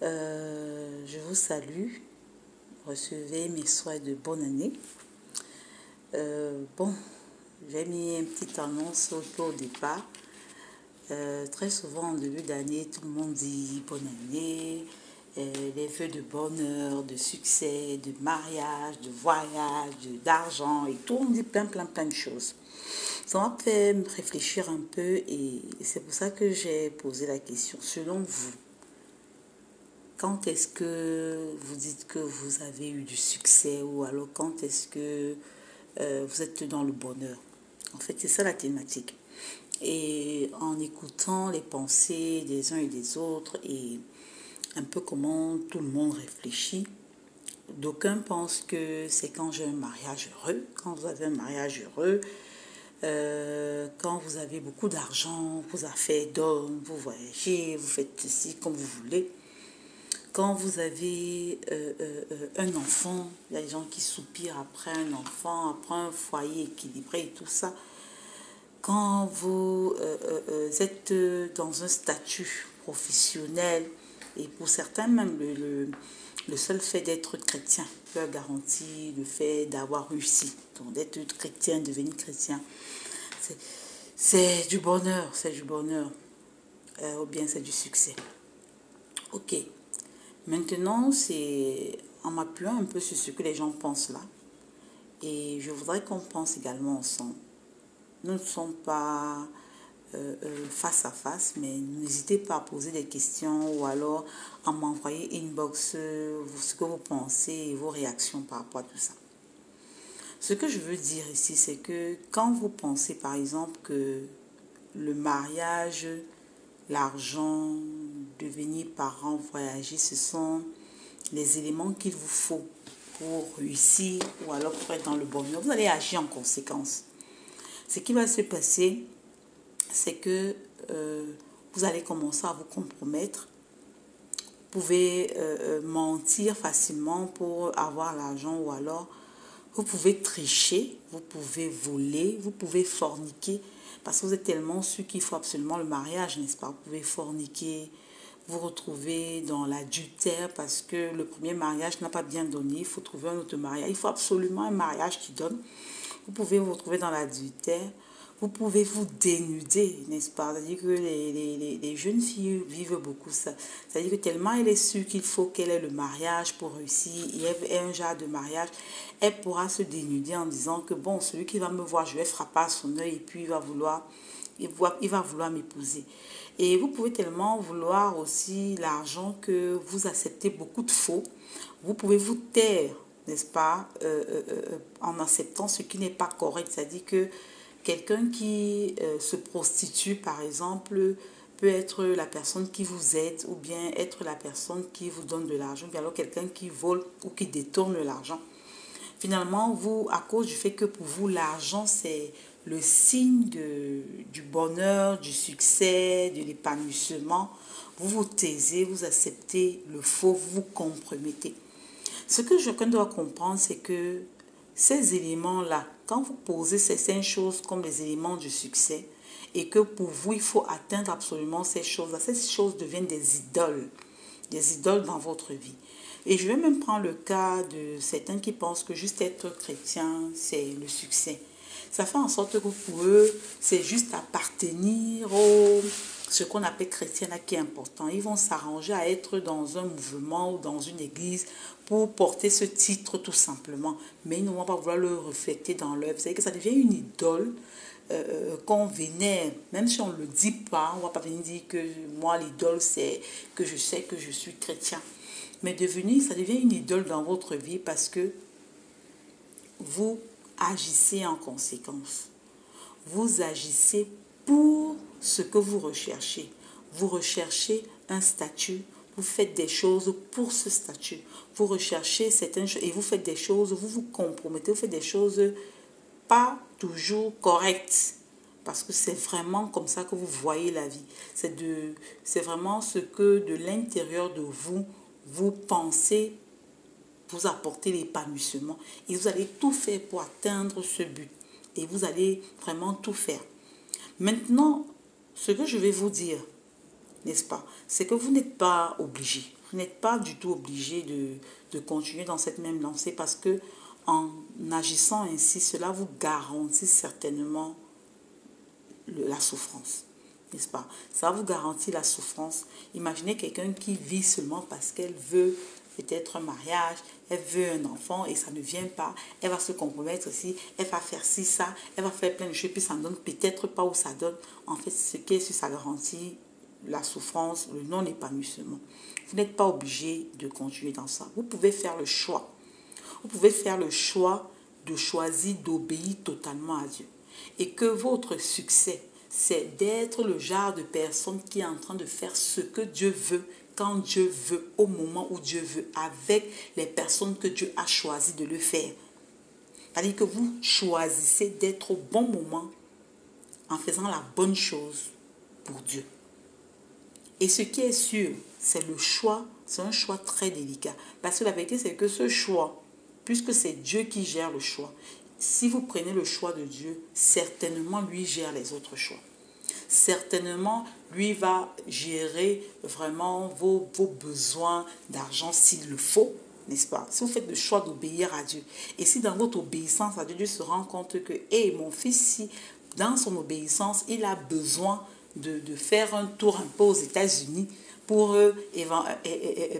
Je vous salue. Recevez mes souhaits de bonne année. Bon, j'ai mis une petite annonce au départ. Très souvent, en début d'année, tout le monde dit bonne année, les vœux de bonheur, de succès, de mariage, de voyage, d'argent et tout. On dit plein de choses. Ça m'a fait me réfléchir un peu et c'est pour ça que j'ai posé la question. Selon vous, quand est-ce que vous dites que vous avez eu du succès ou alors quand est-ce que vous êtes dans le bonheur? En fait, c'est ça la thématique. Et en écoutant les pensées des uns et des autres et un peu comment tout le monde réfléchit, d'aucuns pensent que c'est quand j'ai un mariage heureux, quand vous avez un mariage heureux, quand vous avez beaucoup d'argent, vos affaires dorment, vous voyagez, vous faites ceci comme vous voulez. Quand vous avez un enfant, il y a des gens qui soupirent après un enfant, après un foyer équilibré et tout ça. Quand vous êtes dans un statut professionnel, et pour certains même le seul fait d'être chrétien leur garantit le fait d'avoir réussi. Donc d'être chrétien, devenir chrétien, c'est du bonheur, ou bien c'est du succès. Ok. Maintenant, c'est en m'appuyant un peu sur ce que les gens pensent là. Et je voudrais qu'on pense également ensemble. Nous ne sommes pas face à face, mais n'hésitez pas à poser des questions ou alors à m'envoyer inbox ce que vous pensez et vos réactions par rapport à tout ça. Ce que je veux dire ici, c'est que quand vous pensez par exemple que le mariage, l'argent, devenir parent, voyager, ce sont les éléments qu'il vous faut pour réussir ou alors pour être dans le bonheur, vous allez agir en conséquence. Ce qui va se passer, c'est que vous allez commencer à vous compromettre. Vous pouvez mentir facilement pour avoir l'argent ou alors vous pouvez tricher, vous pouvez voler, vous pouvez forniquer parce que vous êtes tellement sûr qu'il faut absolument le mariage, n'est-ce pas? Vous pouvez forniquer, vous retrouver dans l'adultère parce que le premier mariage n'a pas bien donné, il faut trouver un autre mariage. Il faut absolument un mariage qui donne. Vous pouvez vous retrouver dans l'adultère. Vous pouvez vous dénuder, n'est-ce pas? C'est-à-dire que les jeunes filles vivent beaucoup ça. C'est-à-dire que tellement elle est sûre qu'il faut qu'elle ait le mariage pour réussir, il y a un genre de mariage, elle pourra se dénuder en disant que bon, celui qui va me voir, je vais frapper à son œil et puis il va vouloir m'épouser. Et vous pouvez tellement vouloir aussi l'argent que vous acceptez beaucoup de faux. Vous pouvez vous taire, n'est-ce pas, en acceptant ce qui n'est pas correct. C'est-à-dire que quelqu'un qui se prostitue, par exemple, peut être la personne qui vous aide ou bien être la personne qui vous donne de l'argent, ou bien alors quelqu'un qui vole ou qui détourne l'argent. Finalement, vous, à cause du fait que pour vous, l'argent, c'est le signe du bonheur, du succès, de l'épanouissement, vous vous taisez, vous acceptez le faux, vous vous compromettez. Ce que chacun doit comprendre, c'est que ces éléments-là, quand vous posez certaines choses comme les éléments du succès, et que pour vous, il faut atteindre absolument ces choses-là, ces choses deviennent des idoles dans votre vie. Et je vais même prendre le cas de certains qui pensent que juste être chrétien, c'est le succès. Ça fait en sorte que pour eux, c'est juste appartenir au ce qu'on appelle chrétien là qui est important. Ils vont s'arranger à être dans un mouvement ou dans une église pour porter ce titre tout simplement. Mais ils ne vont pas vouloir le refléter dans l'œuvre. C'est-à-dire que ça devient une idole qu'on vénère. Même si on ne le dit pas, on ne va pas venir dire que moi l'idole c'est que je sais que je suis chrétien. Mais ça devient une idole dans votre vie parce que vous agissez en conséquence. Vous agissez pour ce que vous recherchez. Vous recherchez un statut. Vous faites des choses pour ce statut. Vous recherchez certaines choses et vous faites des choses, vous vous compromettez, vous faites des choses pas toujours correctes. Parce que c'est vraiment comme ça que vous voyez la vie. C'est vraiment ce que de l'intérieur de vous, vous pensez vous apporter l'épanouissement. Et vous allez tout faire pour atteindre ce but. Et vous allez vraiment tout faire. Maintenant, ce que je vais vous dire, n'est-ce pas, c'est que vous n'êtes pas obligé. Vous n'êtes pas du tout obligé de continuer dans cette même lancée parce que en agissant ainsi, cela vous garantit certainement la souffrance. N'est-ce pas? Ça vous garantit la souffrance. Imaginez quelqu'un qui vit seulement parce qu'elle veut peut-être un mariage, elle veut un enfant et ça ne vient pas. Elle va se compromettre aussi, elle va faire ci, ça, elle va faire plein de choses, puis ça ne donne peut-être pas où ça donne. En fait, ce qui est sûr, ça garantit la souffrance, le non-épanouissement. Vous n'êtes pas obligé de continuer dans ça. Vous pouvez faire le choix. Vous pouvez faire le choix de choisir d'obéir totalement à Dieu. Et que votre succès, c'est d'être le genre de personne qui est en train de faire ce que Dieu veut, quand Dieu veut, au moment où Dieu veut, avec les personnes que Dieu a choisi de le faire. C'est-à-dire que vous choisissez d'être au bon moment en faisant la bonne chose pour Dieu. Et ce qui est sûr, c'est le choix, c'est un choix très délicat. Parce que la vérité, c'est que ce choix, puisque c'est Dieu qui gère le choix, si vous prenez le choix de Dieu, certainement lui gère les autres choix. Certainement, lui va gérer vraiment vos besoins d'argent s'il le faut, n'est-ce pas? Si vous faites le choix d'obéir à Dieu, et si dans votre obéissance à Dieu, Dieu se rend compte que, mon fils, si dans son obéissance, il a besoin de faire un tour un peu aux États-Unis pour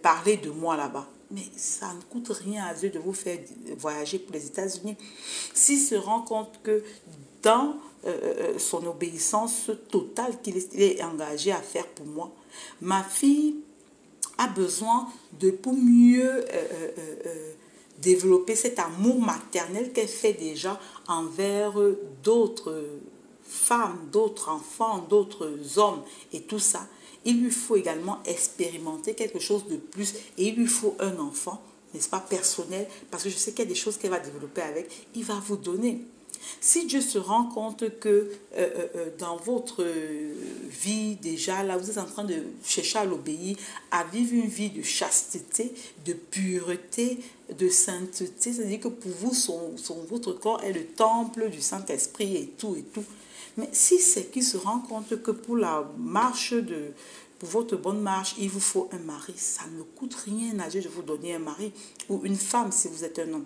parler de moi là-bas. Mais ça ne coûte rien à Dieu de vous faire voyager pour les États-Unis. S'il se rend compte que dans son obéissance totale qu'il est engagé à faire pour moi, ma fille a besoin pour mieux développer cet amour maternel qu'elle fait déjà envers d'autres femmes, d'autres enfants, d'autres hommes et tout ça. Il lui faut également expérimenter quelque chose de plus et il lui faut un enfant, n'est-ce pas, personnel, parce que je sais qu'il y a des choses qu'elle va développer avec, il va vous donner. Si Dieu se rend compte que dans votre vie déjà, là, vous êtes en train de chercher à l'obéir, à vivre une vie de chasteté, de pureté, de sainteté, c'est-à-dire que pour vous, votre corps est le temple du Saint-Esprit et tout et tout. Mais si c'est qu'il se rend compte que pour la marche pour votre bonne marche, il vous faut un mari, ça ne coûte rien à Dieu de vous donner un mari ou une femme si vous êtes un homme.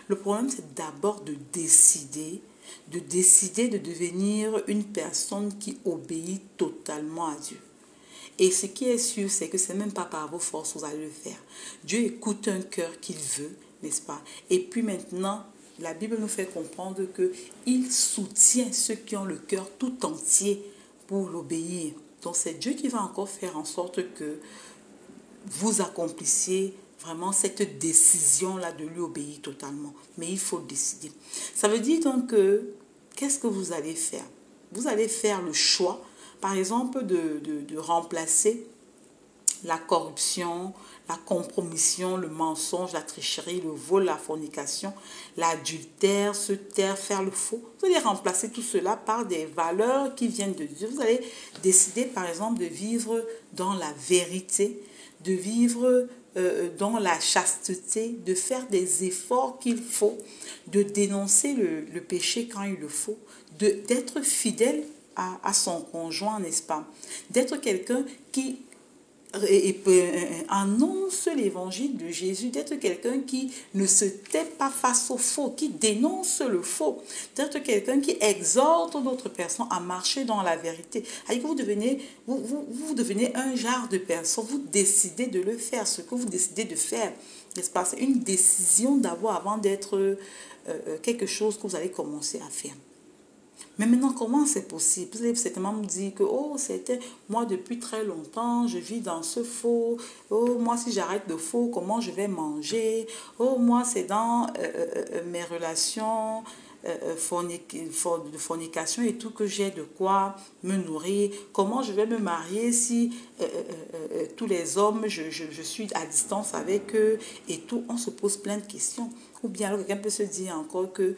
Le problème, c'est d'abord de décider de devenir une personne qui obéit totalement à Dieu. Et ce qui est sûr, c'est que ce n'est même pas par vos forces que vous allez le faire. Dieu écoute un cœur qu'il veut, n'est-ce pas? Et puis maintenant, la Bible nous fait comprendre qu'il soutient ceux qui ont le cœur tout entier pour l'obéir. Donc c'est Dieu qui va encore faire en sorte que vous accomplissiez vraiment cette décision-là de lui obéir totalement. Mais il faut décider. Ça veut dire donc que, qu'est-ce que vous allez faire? Vous allez faire le choix, par exemple, de remplacer la corruption, la compromission, le mensonge, la tricherie, le vol, la fornication, l'adultère, se taire, faire le faux. Vous allez remplacer tout cela par des valeurs qui viennent de Dieu. Vous allez décider, par exemple, de vivre dans la vérité, de vivre dans la chasteté, de faire des efforts qu'il faut, de dénoncer le péché quand il le faut, d'être fidèle à son conjoint, n'est-ce pas? D'être quelqu'un qui annonce l'évangile de Jésus, d'être quelqu'un qui ne se tait pas face au faux, qui dénonce le faux, d'être quelqu'un qui exhorte d'autres personnes à marcher dans la vérité. Alors que vous devenez un genre de personne, vous décidez de le faire, ce que vous décidez de faire, n'est-ce pas? C'est une décision d'avoir avant d'être quelque chose que vous allez commencer à faire. Mais maintenant, comment c'est possible? Vous allez certainement me dire que, c'était moi depuis très longtemps, je vis dans ce faux. Moi, si j'arrête le faux, comment je vais manger? Moi, c'est dans mes relations de fornication et tout que j'ai de quoi me nourrir. Comment je vais me marier si tous les hommes, je suis à distance avec eux et tout? On se pose plein de questions. Ou bien alors quelqu'un peut se dire encore que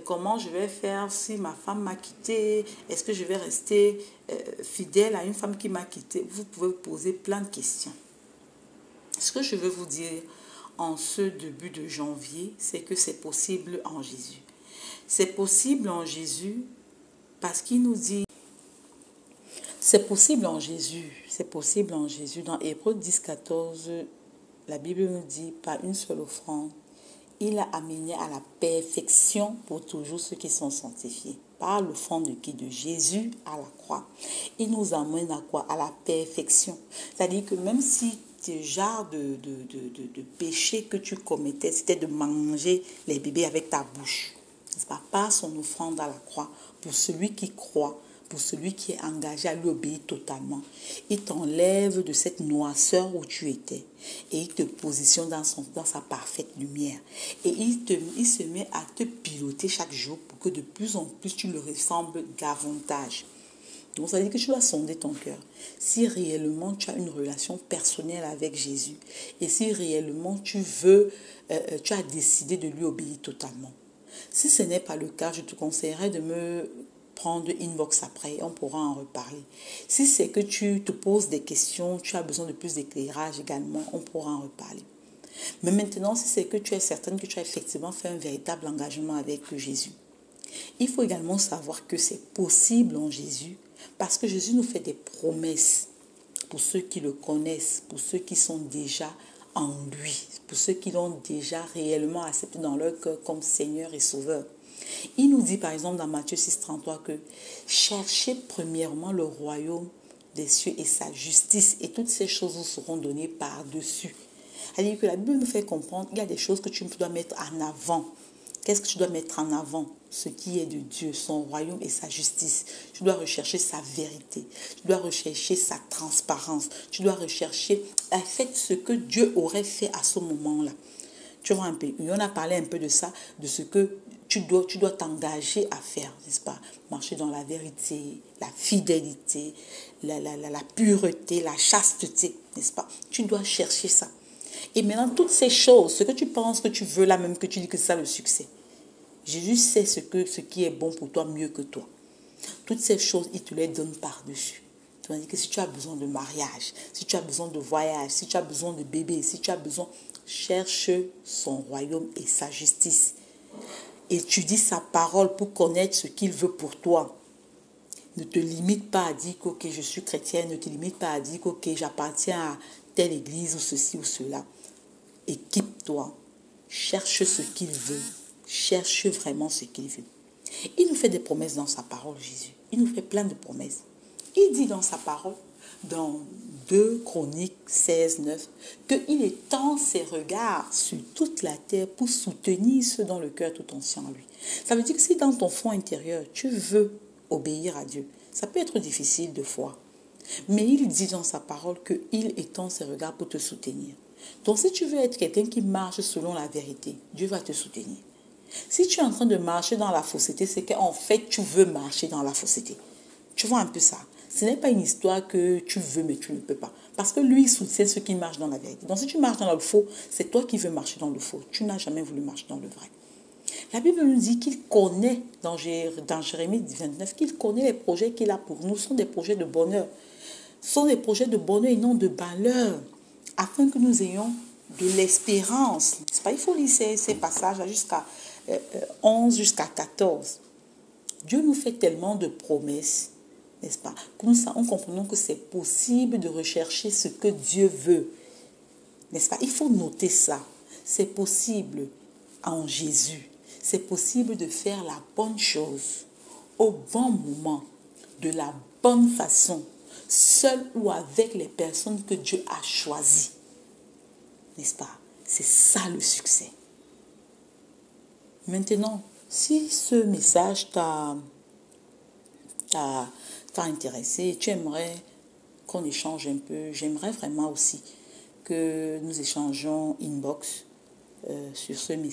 comment je vais faire si ma femme m'a quitté? Est-ce que je vais rester fidèle à une femme qui m'a quitté? Vous pouvez vous poser plein de questions. Ce que je veux vous dire en ce début de janvier, c'est que c'est possible en Jésus. C'est possible en Jésus parce qu'il nous dit... C'est possible en Jésus. C'est possible en Jésus. Dans Hébreux 10, 14, la Bible nous dit, par une seule offrande, il a amené à la perfection pour toujours ceux qui sont sanctifiés. Par l'offrande de qui? De Jésus à la croix. Il nous amène à quoi? À la perfection. C'est-à-dire que même si ce genre de péché que tu commettais, c'était de manger les bébés avec ta bouche. C'est pas par son offrande à la croix, pour celui qui croit, pour celui qui est engagé à lui obéir totalement. Il t'enlève de cette noirceur où tu étais et il te positionne dans sa parfaite lumière. Et il se met à te piloter chaque jour pour que de plus en plus tu le ressembles davantage. Donc ça veut dire que tu dois sonder ton cœur. Si réellement tu as une relation personnelle avec Jésus et si réellement tu as décidé de lui obéir totalement. Si ce n'est pas le cas, je te conseillerais de me prendre inbox après, on pourra en reparler. Si c'est que tu te poses des questions, tu as besoin de plus d'éclairage également, on pourra en reparler. Mais maintenant, si c'est que tu es certaine que tu as effectivement fait un véritable engagement avec Jésus, il faut également savoir que c'est possible en Jésus parce que Jésus nous fait des promesses pour ceux qui le connaissent, pour ceux qui sont déjà en lui, pour ceux qui l'ont déjà réellement accepté dans leur cœur comme Seigneur et Sauveur. Il nous dit par exemple dans Matthieu 6, 33 que cherchez premièrement le royaume des cieux et sa justice et toutes ces choses vous seront données par-dessus. C'est-à-dire que la Bible nous fait comprendre qu'il y a des choses que tu dois mettre en avant. Qu'est-ce que tu dois mettre en avant? Ce qui est de Dieu, son royaume et sa justice. Tu dois rechercher sa vérité. Tu dois rechercher sa transparence. Tu dois rechercher en fait ce que Dieu aurait fait à ce moment-là. Tu vois un peu, on a parlé un peu de ça, de ce que tu dois t'engager à faire, n'est-ce pas? Marcher dans la vérité, la fidélité, la pureté, la chasteté, n'est-ce pas? Tu dois chercher ça. Et maintenant, toutes ces choses, ce que tu penses que tu veux là même, que tu dis que c'est ça le succès. Jésus sait ce qui est bon pour toi mieux que toi. Toutes ces choses, il te les donne par-dessus. Tu vas dire que si tu as besoin de mariage, si tu as besoin de voyage, si tu as besoin de bébé, si tu as besoin, cherche son royaume et sa justice. Étudie sa parole pour connaître ce qu'il veut pour toi. Ne te limite pas à dire que ok, je suis chrétienne, ne te limite pas à dire que ok, j'appartiens à telle église ou ceci ou cela. Équipe-toi, cherche ce qu'il veut, cherche vraiment ce qu'il veut. Il nous fait des promesses dans sa parole, Jésus. Il nous fait plein de promesses. Il dit dans sa parole, dans 2 Chroniques 16, 9, qu'il étend ses regards sur toute la terre pour soutenir ceux dont le cœur tout entier en lui. Ça veut dire que si dans ton fond intérieur, tu veux obéir à Dieu, ça peut être difficile de fois. Mais il dit dans sa parole qu'il étend ses regards pour te soutenir. Donc si tu veux être quelqu'un qui marche selon la vérité, Dieu va te soutenir. Si tu es en train de marcher dans la fausseté, c'est qu'en fait tu veux marcher dans la fausseté. Tu vois un peu ça. Ce n'est pas une histoire que tu veux mais tu ne peux pas. Parce que lui, il soutient ceux qui marchent dans la vérité. Donc si tu marches dans le faux, c'est toi qui veux marcher dans le faux. Tu n'as jamais voulu marcher dans le vrai. La Bible nous dit qu'il connaît, dans Jérémie 29, qu'il connaît les projets qu'il a pour nous. Ce sont des projets de bonheur. Ce sont des projets de bonheur et non de malheur. Afin que nous ayons de l'espérance. C'est pas, il faut lire ces passages jusqu'à 11, jusqu'à 14. Dieu nous fait tellement de promesses, n'est-ce pas? Que nous comprenons que c'est possible de rechercher ce que Dieu veut. N'est-ce pas? Il faut noter ça. C'est possible en Jésus. C'est possible de faire la bonne chose au bon moment, de la bonne façon, seul ou avec les personnes que Dieu a choisies. N'est-ce pas? C'est ça le succès. Maintenant, si ce message t'a intéressé, tu aimerais qu'on échange un peu, j'aimerais vraiment aussi que nous échangeons inbox sur ce message.